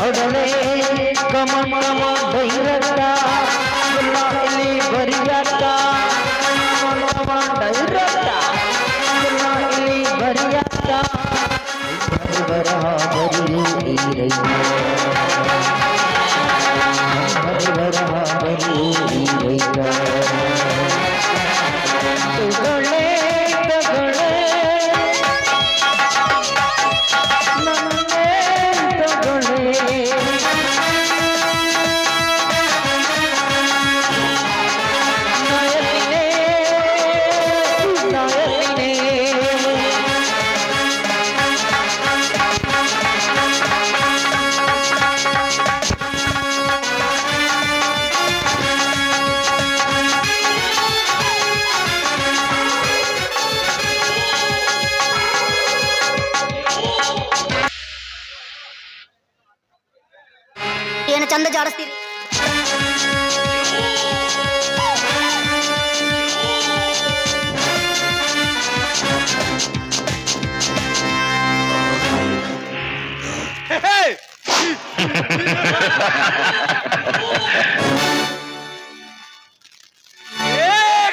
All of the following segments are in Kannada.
ಅಡಲೆ ಕಮ ಕಮ ಡೈರತ್ತ ಇಲ್ಲಿ ಬರಿಯತ್ತ ಕಮ ಕಮ ಡೈರತ್ತ ಇಲ್ಲಿ ಬರಿಯತ್ತ ಬರಹ ಬರಿ ರೈತ ಬರಹ ಬರಿ ರೈತ ತಗೊಳ್ಳೆ ತಗೊಳ್ಳೆ ನನ್ನೇ ತಗೊಳ್ಳೆ ನಾಯಕಿನೇ ನಾಯಕಿನೇ ಏನು ಚಂದ ಜಾಡಿಸ್ತೀರಿ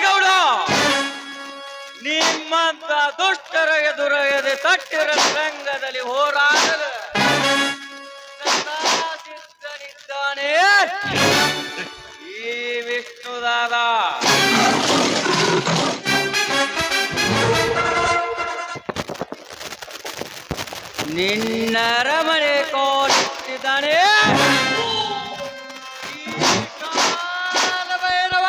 ಗೌಡ ನಿಮ್ಮಂತ ದುಷ್ಟರ ಎದುರಗದೆ ತಟ್ಟಿರ ರಂಗದಲ್ಲಿ ಹೋರಾಡಲು ಸದಾ ಸಿದ್ಧನಿದ್ದಾನೆ ಈ ವಿಷ್ಣುದಾದ. ನಿನ್ನ ಅರಮನೆ ಕೋಲಿಟ್ಟಿದ್ದಾನೆ ಭೈರವ.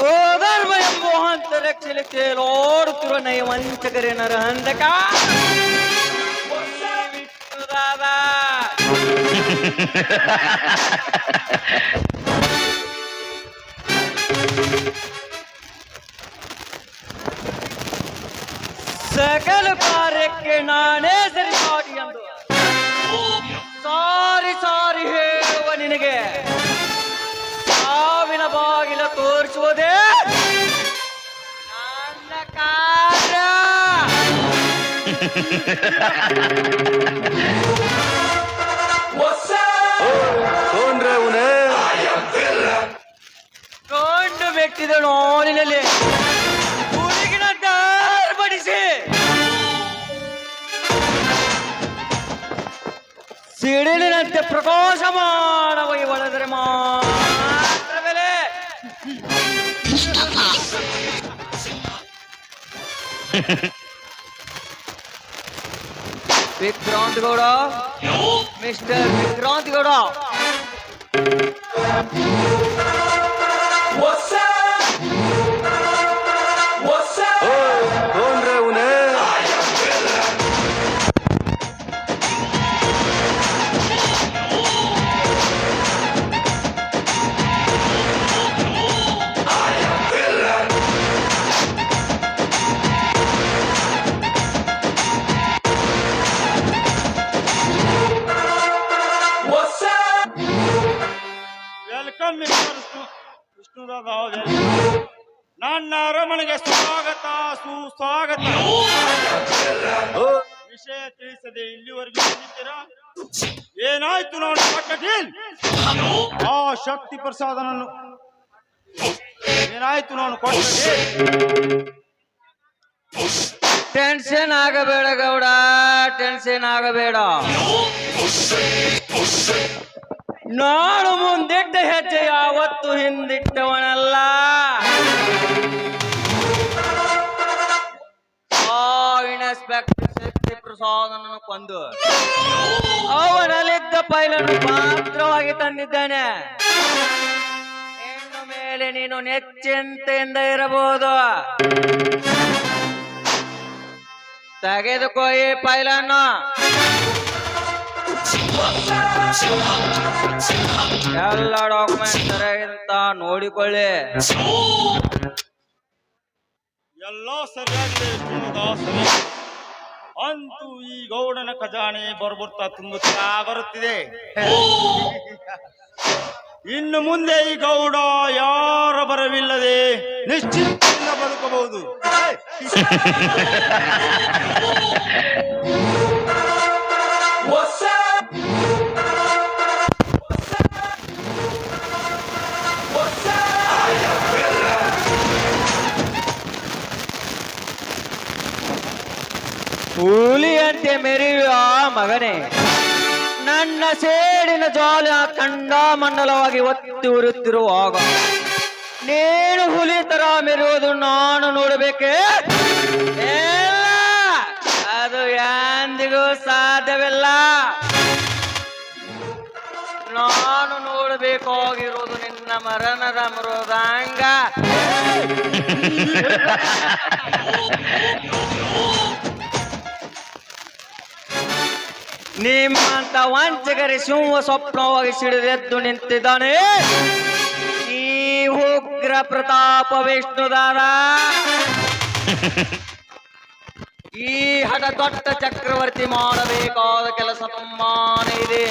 ಓ ಧರ್ಮ ಎಂಬುವಂತ ರಕ್ಷಲಿಕ್ಕೆ ಓಡುತ್ತಿರುವ ನಯವಂಚಕರೇ ನರಹಂತಕ ವಿಷ್ಣುದಾದ. ಸಕಲ ಕಾರ್ಯಕ್ಕೆ ನಾನೇ ಸರಿಸಾಟಿ ಎಂದು ಸಾರಿ ಸಾರಿ ಹೇಳುವ ನಿನಗೆ ಸಾವಿನ ಬಾಗಿಲ ತೋರಿಸುವುದೇ ನನ್ನ ಕಾರ್ಯ. ಕೊಂಡು ವ್ಯಕ್ತಿದ ನೋಡಿನಲ್ಲಿ ಹುಡುಗಿನ ದಾರ್ಪಡಿಸಿ ಸಿಡಿಲಿನಂತೆ ಪ್ರಕಾಶಮಾನವಾಗಿ ಒಳದರೆ ಮಾತ್ರ ಬೆಲೆ. Vikrant Gowda, mister Vikrant Gowda, welcome Vishnudada. ನನ್ನ ಅರಮನೆಗೆ ಸ್ವಾಗತ ಸುಸ್ವಾಗತ. ವಿಷಯ ತಿಳಿಸದೆ ಇಲ್ಲಿವರೆಗೂ ಬಂದಿದ್ದೀರಾ? ಏನಾಯ್ತು ನೋಡಿ ಪಟ್ಟ ಡೀಲ್? ಆ ಶಕ್ತಿ ಪ್ರಸಾದನನ್ನು ಏನಾಯ್ತು ನೋಡು ಕೊಟ್ಟ ಡೀಲ್? ಟೆನ್ಷನ್ ಆಗಬೇಡ ಗೌಡ, ಟೆನ್ಷನ್ ಆಗಬೇಡ. ನಾಳು ಮುಂದಿಟ್ಟ ಹೆಜ್ಜೆ ಯಾವತ್ತು ಹಿಂದಿಟ್ಟವನಲ್ಲ. ಇನ್ಸ್ಪೆಕ್ಟರ್ ಶಕ್ತಿ ಪ್ರಸಾದನನ್ನು ಕೊಂದು ಅವನಲ್ಲಿದ್ದ ಫೈಲನ್ನು ಮಾತ್ರವಾಗಿ ತಂದಿದ್ದಾನೆ. ಇನ್ನು ಮೇಲೆ ನೀನು ನಿಶ್ಚಿಂತೆಯಿಂದ ಇರಬಹುದು. ತೆಗೆದುಕೋ ಈ ಫೈಲನ್ನು. ಎಲ್ಲ ಡಾಕ್ಯುಮೆಂಟ್ ಸರಿಯಾಗಿಂತ ನೋಡಿಕೊಳ್ಳಿ. ಎಲ್ಲ ಸರಿಯಾಗಿದೆ ಸರಿ. ಅಂತೂ ಈ ಗೌಡನ ಖಜಾನೆ ಬರ್ಬರ್ತಾ ತುಂಬುತ್ತಾ ಬರುತ್ತಿದೆ. ಇನ್ನು ಮುಂದೆ ಈ ಗೌಡ ಯಾರ ಬರವಿಲ್ಲದೆ ನಿಶ್ಚಿಂತೆಯಿಂದ ಬದುಕಬಹುದು. ಹುಲಿಯಂತೆ ಮೆರೆಯುವ ಮಗನೇ, ನನ್ನ ಸೇಡಿನ ಜ್ವಾಲೆ ಖಂಡಮಂಡಲವಾಗಿ ಒತ್ತಿ ಉರಿಯುತ್ತಿರುವಾಗ ನೀನು ಹುಲಿ ತರ ಮೆರೆಯುವುದು ನಾನು ನೋಡಬೇಕೆ? ಇಲ್ಲ, ಅದು ಎಂದಿಗೂ ಸಾಧ್ಯವಿಲ್ಲ. ನಾನು ನೋಡಬೇಕಾಗಿರುವುದು ನಿನ್ನ ಮರಣದ ಮೃದಂಗ. ನಿಮ್ಮಂತ ವಂಚಕರಿ ಸಿಂಹ ಸ್ವಪ್ನವಾಗಿ ಸಿಡಿದೆದ್ದು ನಿಂತಿದ್ದಾನೆ ಈ ಉಗ್ರ ಪ್ರತಾಪ ವಿಷ್ಣುದಾದ. ಈ ಹಠ ದೊಡ್ಡ ಚಕ್ರವರ್ತಿ ಮಾಡಬೇಕಾದ ಕೆಲಸ ತುಂಬಾನೇ ಇದೆ.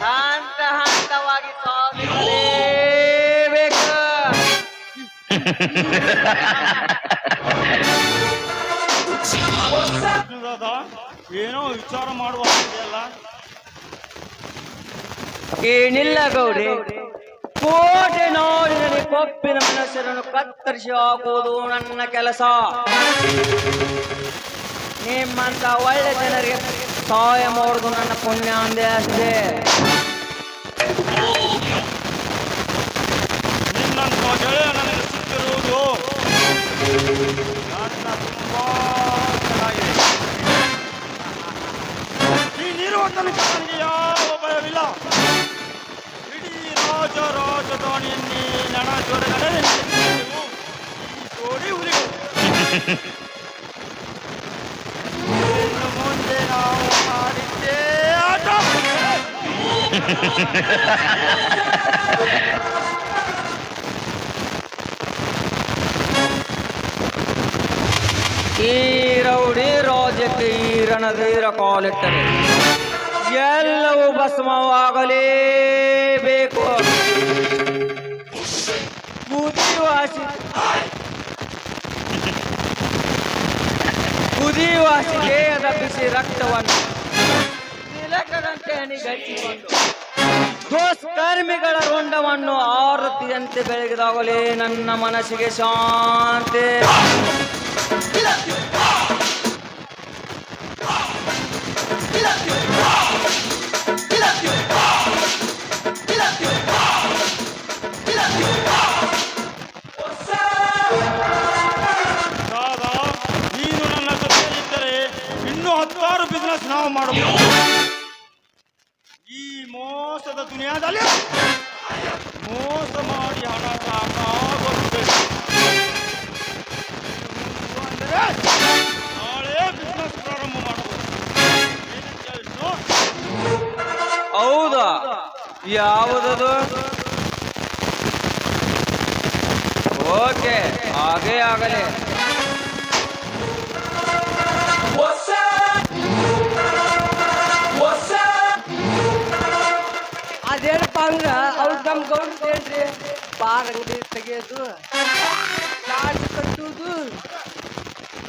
ಹಂತ ಹಂತವಾಗಿ ಸಾಧಿಸಲೇಬೇಕು. ವಿಷ್ಣುದಾದ, ಏನೋ ವಿಚಾರ ಮಾಡುವ ಹಾಗೆಯಲ್ಲ. ಏನಿಲ್ಲ ಗೌರಿ, ಕೋಟೆ ನಾಡಿನಲ್ಲಿ ಕೊಪ್ಪಿನ ಮನಸ್ಸರನ್ನು ಕತ್ತರಿಸಿ ಹಾಕುವುದು ನನ್ನ ಕೆಲಸ. ನಿಮ್ಮಂತ ಒಳ್ಳೆ ಜನರಿಗೆ ಸಹಾಯ ಮಾಡುವುದು ನನ್ನ ಪುಣ್ಯ ಅಂದೇ ಅಷ್ಟೇ. ನಿನ್ನಂತ ಗೆಳೆಯ ನನಗೆ ಸಿಕ್ಕಿರುವುದು ನನ್ನ ತುಂಬಾ ಚೆನ್ನಾಗಿದೆ. ನೀನಿರುವ ತನಕ ನನಗೆ ಯಾವ ಭಯವಿಲ್ಲ. ಇಡೀ ರಾಜಧಾನಿಯನ್ನೇ ನಣ ಜೋಡಗಡೆ ಈ ಜೋಡಿ ಹುಲಿಗಳು. ಇನ್ನು ಮುಂದೆ ನಾವು ಮಾಡಿದ್ದೇ ಆಟ. ಈ ರೌಡಿ ರಾಜ್ಯಕ್ಕೆ ಈ ರಣಧೀರ ಕಾಲಿಟ್ಟರೆ ಎಲ್ಲವೂ ಭಸ್ಮವಾಗಲೇಬೇಕು. ಕುದಿಯುವಾಸಿ ದೇಹದ ಬಿಸಿ ರಕ್ತವನ್ನು ತಿಲಕದಂತೆ ಹನಿಗಚ್ಚಿಕೊಂಡು ದುಷ್ಕರ್ಮಿಗಳ ರುಂಡವನ್ನು ಆರತಿಯಂತೆ ಬೆಳಗಿದಾಗಲೇ ನನ್ನ ಮನಸ್ಸಿಗೆ ಶಾಂತಿ. ನೀನು ನನ್ನ ಜೊತೆಯಲ್ಲಿದ್ದರೆ ಇನ್ನೂ 10 ಬಿಸ್ನೆಸ್ ನಾವು ಮಾಡಬಹುದು. ಈ ಮೋಸದ ದುನಿಯಾದಲ್ಲಿ ಮೋಸ ಮಾಡಿ ಹಣ ಸಾಕಾಗೋಗ್ಬೇಕು. ನಾಳೆ ಬಿಸ್ನೆಸ್ ಪ್ರಾರಂಭ ಮಾಡಬಹುದು. ಏನಂತ ವಿಷ್ಣು? ಹೌದಾ? ಯಾವುದದು? ಓಕೆ, ಹಾಗೇ ಆಗಲಿ. ಅದೇನಪ್ಪ ಅಂದ್ರ ಅವ್ರು ನಮ್ ಗೌಡ್ರು ಏನ್ರಿ ಬಾರ್ ಅಂಗಡಿ ತೆಗಿಯೋದು, ಲಾಡ್ಜ್ ಕಟ್ಟುದು,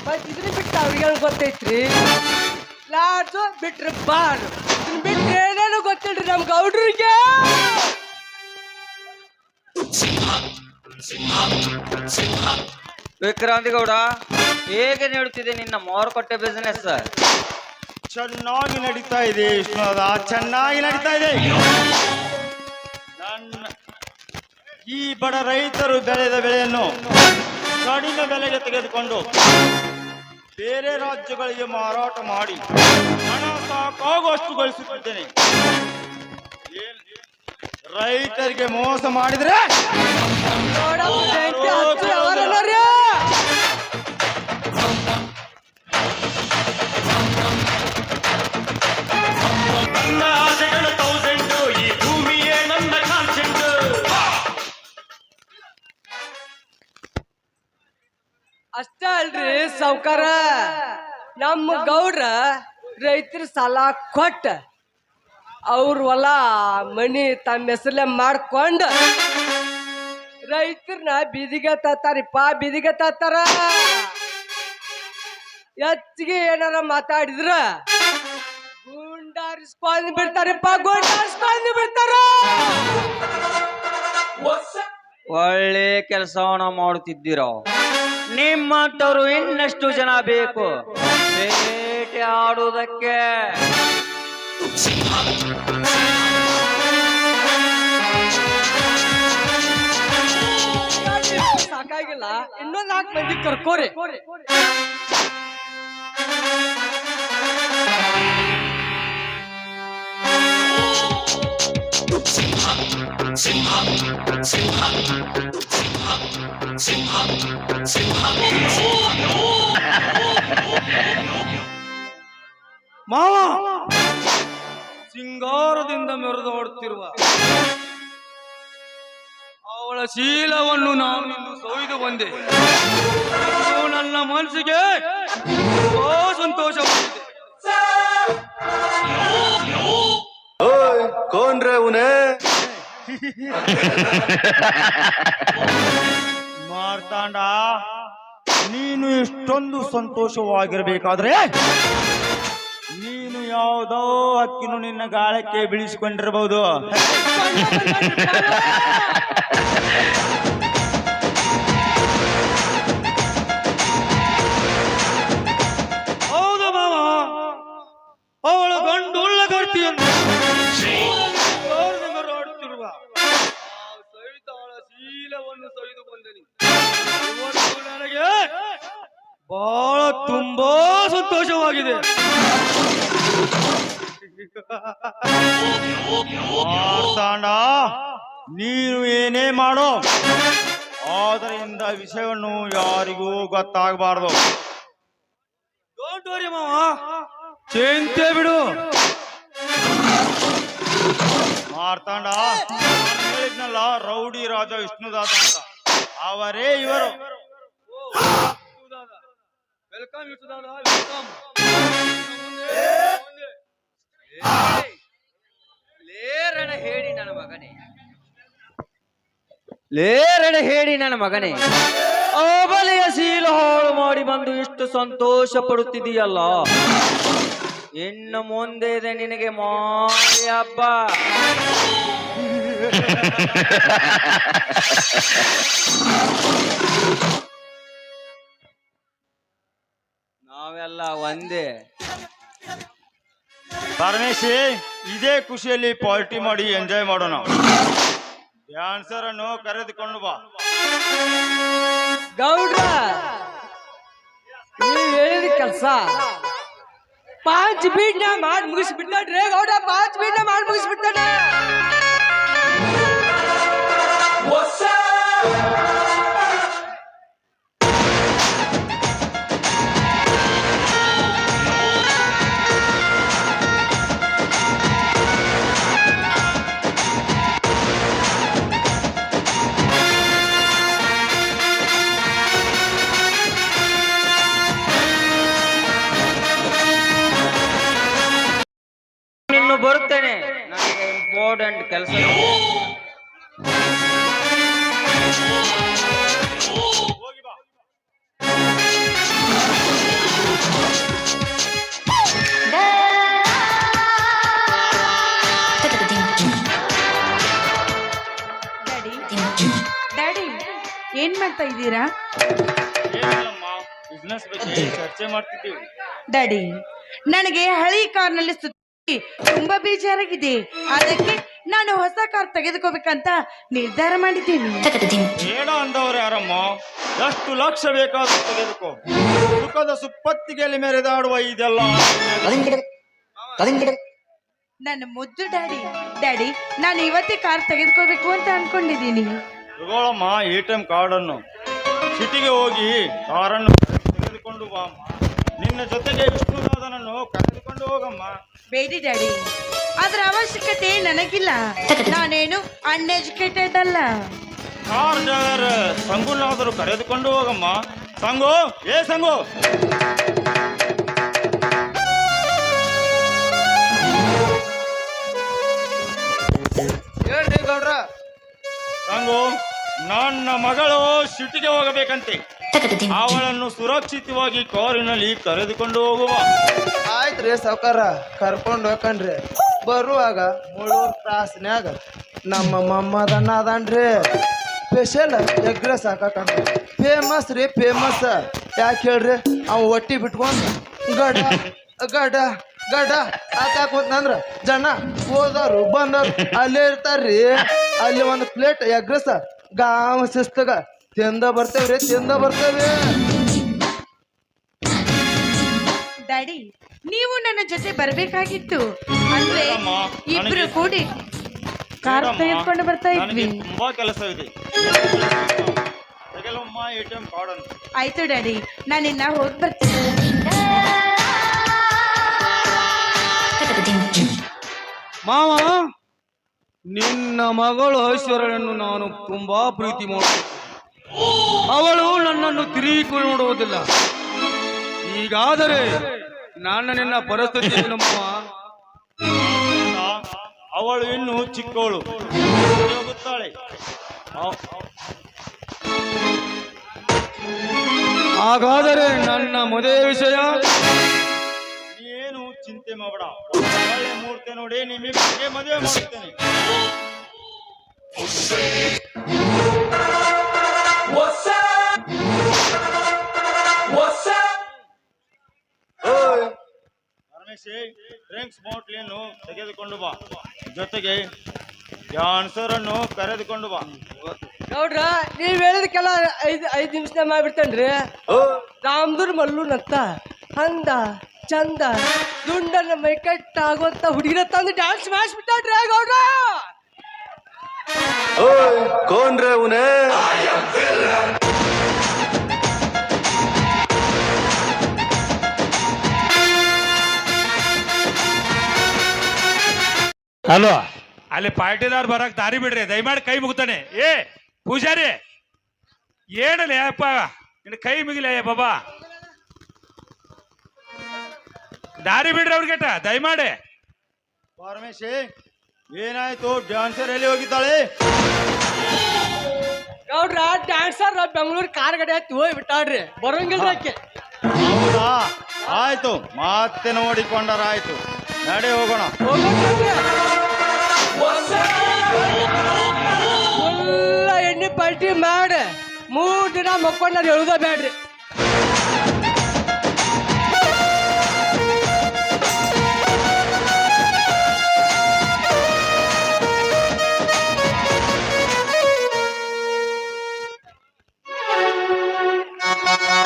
ಮತ್ ಇದನ್ನ ಬಿಟ್ಟು ಅವ್ರಿಗೆ ಗೊತ್ತೈತ್ರಿ. ಲಾಡ್ಜು ಬಿಟ್ರೆ ಬಾರ್, ಇದನ್ನ ಬಿಟ್ರೆ ಏನೇನು ಗೊತ್ತಿಲ್ರಿ ನಮ್ ಗೌಡ್ರಿಗೆ. ವಿಕ್ರಾಂತಿ ಗೌಡ, ಹೇಗೆ ನೀಡುತ್ತಿದೆ ನಿನ್ನ ಮಾರುಕಟ್ಟೆ ಬಿಸಿನೆಸ್? ಚೆನ್ನಾಗಿ ನಡೀತಾ ಇದೆ ವಿಷ್ಣುನಾಥ, ಚೆನ್ನಾಗಿ ನಡೀತಾ ಇದೆ. ನನ್ನ ಈ ಬಡ ರೈತರು ಬೆಳೆದ ಬೆಳೆಯನ್ನು ಕಡಿಮೆ ಬೆಲೆಗೆ ತೆಗೆದುಕೊಂಡು ಬೇರೆ ರಾಜ್ಯಗಳಿಗೆ ಮಾರಾಟ ಮಾಡಿ ಹಣ ಸಾಕಾಗುವಷ್ಟು ಗಳಿಸುತ್ತಿದ್ದೇನೆ. ರೈತರಿಗೆ ಮೋಸ ಮಾಡಿದ್ರೆ ನನ್ನ ಆಸೆಗಳ 1000, ಈ ಭೂಮಿಯೇ ನನ್ನ ಕಾನ್ಸೆಂಟ್. ಅಷ್ಟ ಅಲ್ರಿ ಸಾವ್ಕಾರ, ನಮ್ಮ ಗೌಡ್ರ ರೈತರ ಸಾಲ ಕೊಟ್ಟ ಅವ್ರ ಹೊಲ ಮನಿ ತಮ್ಮ ಹೆಸರಲ್ಲೇ ಮಾಡ್ಕೊಂಡು ರೈತರನ್ನ ಬೀದಿಗೆ ತತ್ತಾರಿಪ್ಪ, ಬೀದಿಗೆ ತತ್ತಾರ. ಹೆಚ್ಚಿಗೆ ಏನಾರ ಮಾತಾಡಿದ್ರ ಗುಂಡಾರಿಸ್ಕೊಂಡು ಬಿಡ್ತಾರಪ್ಪ, ಗುಂಡಾರಿಸ್ಕೊಂಡು ಬಿಡ್ತಾರ. ಒಳ್ಳೆ ಕೆಲಸವನ್ನ ಮಾಡುತ್ತಿದ್ದೀರೋ. ನಿಮ್ಮಂತವ್ರು ಇನ್ನಷ್ಟು ಜನ ಬೇಕು ಬೇಟೆ ಆಡುವುದಕ್ಕೆ. ಸಾಕಾಗಿಲ್ಲ, ಇನ್ನೊಂದ್ 4 ಮಂದಿ ಕರ್ಕೋರಿ. ಮಾವ ಸಿಂಗಾರದಿಂದ ಮೆರೆದಾಡುತ್ತಿರುವ ಅವಳ ಶೀಲವನ್ನು ನಾನು ಇಂದು ಸೊಯ್ದು ಬಂದೆ. ಇದು ನನ್ನ ಮನಸ್ಸಿಗೆ ತುಂಬಾ ಸಂತೋಷವಾಗಿದೆ. कौन रे उन्हें ಮಾರ್ತಾಂಡ, ನೀನು ಇಷ್ಟೊಂದು ಸಂತೋಷವಾಗಿರಬೇಕಾದ್ರೆ ನೀನು ಯಾವುದೋ ಹಕ್ಕಿನು ನಿನ್ನ ಗಾಳಕ್ಕೆ ಬೀಳಿಸಿಕೊಂಡಿರಬಹುದು. ಹೌದು ಮಾವ, ಅವಳ ಗಂಡು ಉಳ್ಳಗರ್ತಿಯನ್ನು ಆಡುತ್ತಿರುವ ಸಹಿತಾಳ ಶೀಲವನ್ನು ಸಹಿದು ಬಂದನಿ. ಇವತ್ತು ನನಗೆ ಬಹಳ ತುಂಬಾ ಸಂತೋಷವಾಗಿದೆ. ಮಾರ್ತಾಂಡ, ನೀನು ಏನೇ ಮಾಡೋ ಆದರಿಂದ ವಿಷಯವನ್ನು ಯಾರಿಗೂ ಗೊತ್ತಾಗಬಾರ್ದು. ಡೋಂಟ್ ವರಿ ಮಾವ, ಚಿಂತೆ ಬಿಡು. ಮಾರ್ತಾಂಡ, ಹೇಳಿದ್ನಲ್ಲ ರೌಡಿ ರಾಜ ವಿಷ್ಣುದಾದ ಅಂತ, ಅವರೇ ಇವರು. Welcome Vishnudada, welcome. ಲೇರಣ ಹೇಳಿ ನನ್ನ ಮಗನೇ, ಲೇರಣ ಹೇಳಿ ನನ್ನ ಮಗನೇ, ಅವಲೆಯ ಶೀಲ ಹಾಳು ಮಾಡಿ ಬಂದು ಇಷ್ಟು ಸಂತೋಷ ಪಡುತ್ತಿದೆಯಲ್ಲ. ಇನ್ನು ಮುಂದೆ ಇದೆ ನಿನಗೆ ಮಾರಿ ಹಬ್ಬ. ನಾವೆಲ್ಲ ಒಂದೇ. ಪರಮೇಶಿ, ಇದೇ ಖುಷಿಯಲ್ಲಿ ಪಾರ್ಟಿ ಮಾಡಿ ಎಂಜಾಯ್ ಮಾಡೋಣ. ಡ್ಯಾನ್ಸರ್ ಅನ್ನು ಕರೆದುಕೊಂಡು ಬಾ. ಗೌಡ್ರ, ನೀವ್ ಹೇಳಿದ ಕೆಲ್ಸ 5 ಬೀಟ್ನ ಮಾಡಿ ಮುಗಿಸ್ಬಿಟ್ಟಾಡ್ರಿ ಗೌಡ. 5 ಬೀಟ್ನ ಮಾಡಿ ಮುಗಿಸ್ಬಿಟ್ಟಾಡ. ಇನ್ನು ಬರುತ್ತೇನೆ, ನನಗೆ ಇಂಪಾರ್ಟೆಂಟ್ ಕೆಲಸ. ಹೋಗಿ ಬಾ. ಡ್ಯಾಡಿ, ಏನ್ ಮಾಡ್ತಾ ಇದ್ದೀರಾ? ಏನಿಲ್ಲಮ್ಮ, ಬಿಸ್ನೆಸ್ ಬಗ್ಗೆ ಚರ್ಚೆ ಮಾಡ್ತಿದ್ದೀವಿ. ಡ್ಯಾಡಿ, ನನಗೆ ಹಳಿ ಕಾರ್ನಲ್ಲಿ ಸುತ್ತಿ ತುಂಬಾ ಬೇಜಾರಾಗಿದೆ. ಅದಕ್ಕೆ ನಾನು ಹೊಸ ಕಾರ್ ತೆಗೆದುಕೋಬೇಕಂತ ನಿರ್ಧಾರ ಮಾಡಿದ್ದೀನಿ. ಬೇಡ ಅಂದವ್ರು ಯಾರಮ್ಮ? ಎಷ್ಟು ಲಕ್ಷ ಬೇಕಾದ್ರೂ ತೆಗೆದುಕೋ. ಸುಖದ ಸುಪ್ಪತ್ತಿಗೆಯಲ್ಲಿ ಮೆರೆದಾಡುವ ಇದೆಲ್ಲ ನನ್ನ ಮುದ್ದು ಡ್ಯಾಡಿ. ಡ್ಯಾಡಿ, ನಾನು ಇವತ್ತೇ ಕಾರ್ ತೆಗೆದುಕೋಬೇಕು ಅಂತ ಅನ್ಕೊಂಡಿದ್ದೀನಿ. ತಗೊಳಮ್ಮ ATM ಕಾರ್ಡನ್ನು. ಸಿಟಿಗೆ ಹೋಗಿ ಕಾರನ್ನು ತೆಗೆದುಕೊಂಡು ಬಾ. ನಿನ್ನ ಜೊತೆಗೆ ವಿಷ್ಣುದಾದನನ್ನು ಕರೆದುಕೊಂಡು ಹೋಗಮ್ಮ. ಬೇಡಿ ಡ್ಯಾಡಿ, ಅದರ ಅವಶ್ಯಕತೆ ನನಗಿಲ್ಲ. ನಾನೇನು ಅನ್ಎಜುಕೇಟೆಡ್ ಅಲ್ಲ. ಕಾರ್ ಡ್ರೈವರ್ ಸಂಗುನಾದರೂ ಕರೆದುಕೊಂಡು ಹೋಗಮ್ಮ. ಸಂಗು, ಏ ಸಂಗು, ಸಿಟಿಗೆ ಹೋಗಬೇಕಂತೆ. ಅವಳನ್ನು ಸುರಕ್ಷಿತವಾಗಿ ಕಾರಿನಲ್ಲಿ ಕರೆದುಕೊಂಡು ಹೋಗುವ. ಆಯ್ತ್ರಿ ಸಾವ್ಕಾರ, ಕರ್ಕೊಂಡು ಹೋಗ್ಕನ್ರಿ. ಬರುವಾಗ ಮುಳ್ಳೂರ್ ಕ್ರಾಸ್ನ್ಯಾಗ ನಮ್ಮ ಮಮ್ಮದಣ್ಣ ಅದನ್ರಿ, ಸ್ಪೆಷಲ್ ಎಗ್ ರೈಸ್ ಹಾಕಂತ ಫೇಮಸ್ ರೀ, ಫೇಮಸ್. ಯಾಕೆ ಹೇಳ್ರಿ, ಅವ್ ಒಟ್ಟಿ ಬಿಟ್ಕೊಂಡು ಗಡ ಗಡ ಗಡ ಹಾಕಾಕಂದ್ರ ಜನ ಹೋದವ್ರು ಬಂದವ್ರು ಅಲ್ಲೇ ಇರ್ತಾರ್ರಿ. ಅಲ್ಲಿ ಒಂದು ಪ್ಲೇಟ್ ಎಗ್ ರೈಸ್ ಗಾಮ ಶಿಸ್ತಗ ತಿಂದ ಬರ್ತೇವ್ರಿ, ತಿಂದ ಬರ್ತೇವೆ. ಡ್ಯಾಡಿ, ನೀವು ನನ್ನ ಜೊತೆ ಬರ್ಬೇಕಾಗಿತ್ತು. ಅಂದ್ರೆ ಅಮ್ಮ, ಇಬ್ರು ನನಗೆ- ಕೂಡಿ ಕಾರ್ ಬೇಡಮ್ಮ, ತೆಗೆದುಕೊಂಡು ಬರ್ತಾ ನನಗೆ ಇದ್ವಿ. ತುಂಬಾ ಕೆಲಸವಿದೆ. ತೆಗೆಲಮ್ಮ ATM ಕಾರ್ಡ್ ಅನ್ನು. ಆಯ್ತು ಡ್ಯಾಡಿ, ನಾನಿನ್ನ ಹೋಗಿ ಬರ್ತೀನಿ. ಮಾವ, ನಿನ್ನ ಮಗಳು ಐಶ್ವರ್ಯನ್ನು ನಾನು ತುಂಬಾ ಪ್ರೀತಿ ಮಾಡುತ್ತೇನೆ. ಅವಳು ನನ್ನನ್ನು ತಿರುಗಿ ನೋಡುವುದಿಲ್ಲ. ಹೀಗಾದರೆ ನಿನ್ನ ಪರಿಸ್ಥಿತಿ ಏನು ಮಾವ? ಅವಳು ಇನ್ನು ಚಿಕ್ಕವಳು, ಹೋಗುತ್ತಾಳೆ. ಹಾಗಾದರೆ ನನ್ನ ಮದುವೆ ವಿಷಯ ಏನು ಚಿಂತೆ ಮಾಡಬೇಡ. ಒಳ್ಳೆ ಮುಹೂರ್ತ ನೋಡಿ ನಿಮಗೆ ಮದುವೆ ಮಾಡುತ್ತೇನೆ. ಪರಮೇಶಿ, ಡ್ರಿಂಕ್ಸ್ ಬಾಟ್ಲಿಯನ್ನು ತೆಗೆದುಕೊಂಡು ಬಾ, ಜೊತೆಗೆ ಡ್ಯಾನ್ಸರನ್ನು ಕರೆದುಕೊಂಡು ಬಾ. ನೋಡ್ರ, ನೀವ್ ಹೇಳಿದಕ್ಕೆಲ್ಲ ಐದ್ ನಿಮಿಷ ಮಾಡ್ಬಿಡ್ತೇನ್ರಿ. ರಾಮದುರ್ ಮಲ್ಲುನಂತ ಅಂದ ಚಂದ ದುಂಡನ ಮೈಕಟ್ಟ ಆಗುವಂತ ಹುಡುಗಿರ ತಂದು ಡ್ಯಾನ್ಸ್ ಮಾಡಿಸ್ಬಿಟ್ಟಾಡ್ರಿ ಗೌಡ್ರ. ಹಲೋ, ಅಲ್ಲಿ ಪಾರ್ಟಿದಾರ್ ಬರಕ್ ದಾರಿ ಬಿಡ್ರಿ, ದಯಮಾಡಿ ಕೈ ಮುಗ್ತಾನೆ. ಏ ಪೂಜಾರಿ, ಏನಲ್ಲ ಅಪ್ಪ ನಿನ್ನ ಕೈ ಮುಗಿಲ ಬಾಬಾ, ದಾರಿ ಬಿಡ್ರಿ ಅವ್ರಿಗೆಟ ದಯಮಾಡಿ. ಪರಮೇಶಿ, ಏನಾಯ್ತು? ಡ್ಯಾನ್ಸರ್ ಎಲ್ಲಿ ಹೋಗಿದ್ದಾಳೆ? ಗೌಡ್ರ, ಡ್ಯಾನ್ಸರ್ ಬೆಂಗಳೂರು ಕಾರ್ ಗಡಿ ಹತ್ತಿ ಹೋಗಿ ಬಿಟ್ಟಾಡ್ರಿ, ಬರೋಂಗಿಲ್ಲ ಆಕೆ. ಹೌದಾ? ಆಯ್ತು, ಮತ್ತೆ ನೋಡಿಕೊಂಡರಾಯ್ತು. ನಡೆ ಹೋಗೋಣ. ಫುಲ್ಲ ಎಣ್ಣೆ ಪಾರ್ಟಿ ಮಾಡಿ 3 ದಿನ ಮಕ್ಕೊಂಡ್ ಹೇಳುದ ಬೇಡ್ರಿ.